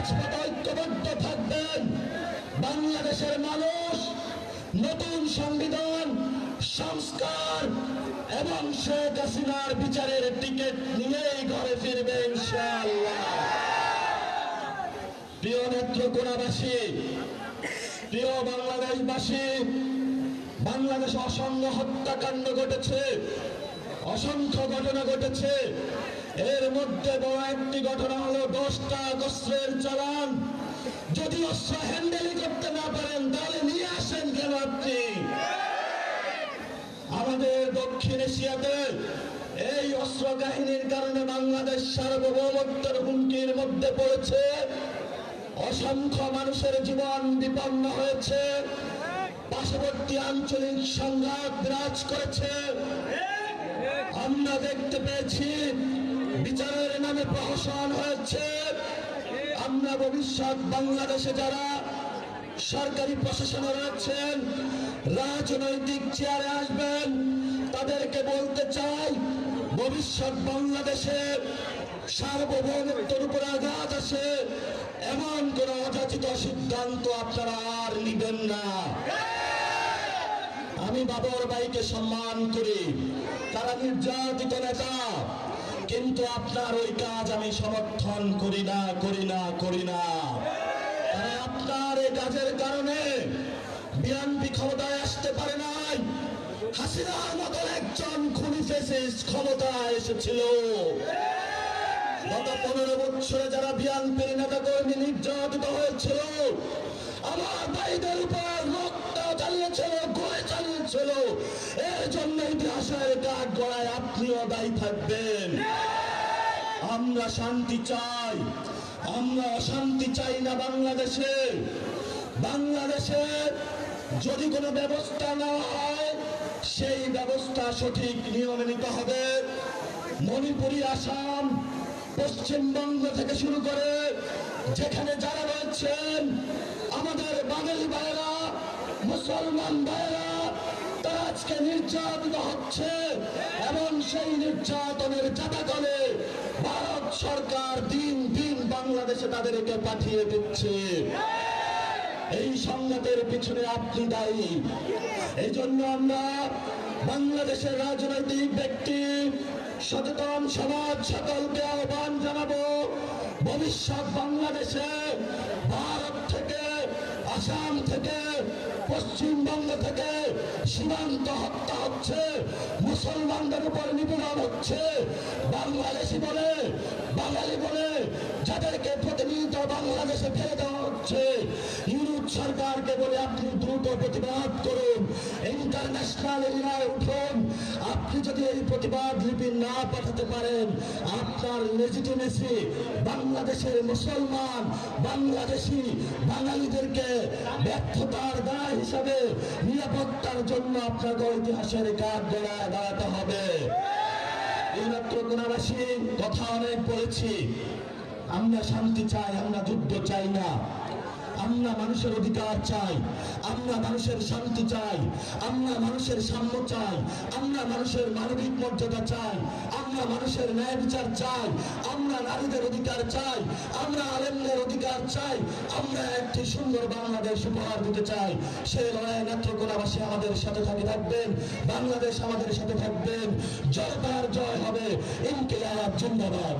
রাজপথে ঐক্যবদ্ধ থাকবেন। বাংলাদেশের মানুষ নতুন সংবিধান সংস্কার এবং শেখ হাসিনার বিচারের টিকিট নিয়েই ঘরে ফিরবে ইনশাআল্লাহ। প্রিয় নেত্রকোনাবাসী, প্রিয় বাংলাদেশবাসী, বাংলাদেশে অসংখ্য হত্যাকাণ্ড ঘটেছে, অসংখ্য ঘটনা ঘটেছে। এর মধ্যে বড় একটি ঘটনা হলো 10টা অস্ত্রের চালান। যদি অস্ত্র হ্যান্ডেলিং করতে না পারেন তাহলে নিয়ে আসেন কেন আপনি? আমাদের দক্ষিণ এশিয়াতে এই অস্ত্র কাহিনীর কারণে বাংলাদেশ সার্বভৌমত্বের হুমকির মধ্যে পড়েছে। অসংখ্য মানুষের জীবন বিপন্ন হয়েছে, পার্শ্ববর্তী আঞ্চলিক সংঘাত বিরাজ করেছে। আমরা দেখতে পেয়েছি বিচারের নামে প্রহসন হয়েছে। আমরা ভবিষ্যৎ বাংলাদেশে যারা সরকারি প্রশাসনে রয়েছেন, রাজনৈতিক চেয়ারে আসবেন, তাদেরকে বলতে চাই ভবিষ্যৎ বাংলাদেশে সার্বভৌমত্বের উপর আঘাত আসে এমন কোন অযাচিত সিদ্ধান্ত আপনারা আর নিবেন না। আমি বাবর ভাইকে সম্মান করি, তারা নির্যাতিত নেতা, কিন্তু আপনার ওই কাজ আমি সমর্থন করি না। আপনার এই কাজের কারণে বিএনপি ক্ষমতায় আসতে পারে নাই। হাসিনার মতো একজন খুনি ফ্যাসিস্ট ক্ষমতায় এসেছিল। গত 15 বছরে যারা বিএনপির নেতা কর্মী নির্যাতিত হয়েছিল, আমার ভাইদের উপর রক্ত চালিয়েছিল, গুলি চালিয়েছিল, এর জন্য ইতিহাসের কাঠ গড়ায় আপনিও দায়ী থাকবেন। আমরা শান্তি চাই, আমরা অশান্তি চাই না। বাংলাদেশে যদি কোনো ব্যবস্থা না হয় সেই ব্যবস্থা সঠিক নিয়মে নিতে হবে। মণিপুরি, আসাম, পশ্চিমবঙ্গ থেকে শুরু করে যেখানে যারা রয়েছেন আমাদের বাঙালি ভাইরা, মুসলমান ভাইরা, তারা আজকে নির্যাতিত হচ্ছে এবং সেই নির্যাতনের জাতাকলে ভারত সরকার দিন দিন বাংলাদেশে তাদেরকে পাঠিয়ে দিচ্ছে। এই সংঘাতের পিছনে আপনি দায়ী। এই জন্য আমরা বাংলাদেশের রাজনৈতিক ব্যক্তি, সচেতন সমাজ সকলকে আহ্বান জানাবো, ভবিষ্যৎ বাংলাদেশে ভারত থেকে, আসাম থেকে, পশ্চিমবঙ্গ থেকে সীমান্ত হত্যা হচ্ছে, মুসলমানদের উপর নিপীড়ন হচ্ছে। বাংলাদেশি বলে, বাঙালি বলে যাদেরকে প্রতিনিয়ত বাংলাদেশে ফেলে দেওয়া হচ্ছে, ইউরোপ সরকারকে বলে আপনি দ্রুত প্রতিবাদ করুন, ইন্টারন্যাশনাল এরিয়ায় উঠুন। আপনি যদি এই প্রতিবাদ লিপি না পাঠাতে পারেন, আপনার লেজিটিমেসি বাংলাদেশের মুসলমান, বাংলাদেশি, বাঙালিদেরকে ব্যর্থতার দায় হিসাবে নিরাপত্তার জন্য আপনাকে ইতিহাসের কাঠ গড়ায় দাঁড়াতে হবে। এই নেত্রকোনাবাসী কথা অনেক বলেছি। আমরা শান্তি চাই, আমরা যুদ্ধ চাই না। আমরা মানুষের অধিকার চাই, আমরা মানুষের শান্তি চাই, আমরা মানুষের সাম্য চাই, আমরা মানুষের মানবিক মর্যাদা চাই, আমরা মানুষের ন্যায় বিচার চাই, আমরা নারীদের অধিকার চাই, আমরা আলেমদের অধিকার চাই, আমরা একটি সুন্দর বাংলাদেশ উপহার দিতে চাই। সেই লড়াই নেত্রকোনাবাসী আমাদের সাথে থাকবেন, বাংলাদেশ আমাদের সাথে থাকবেন। জয় তার জয় হবে। ইনকিলাব জিন্দাবাদ।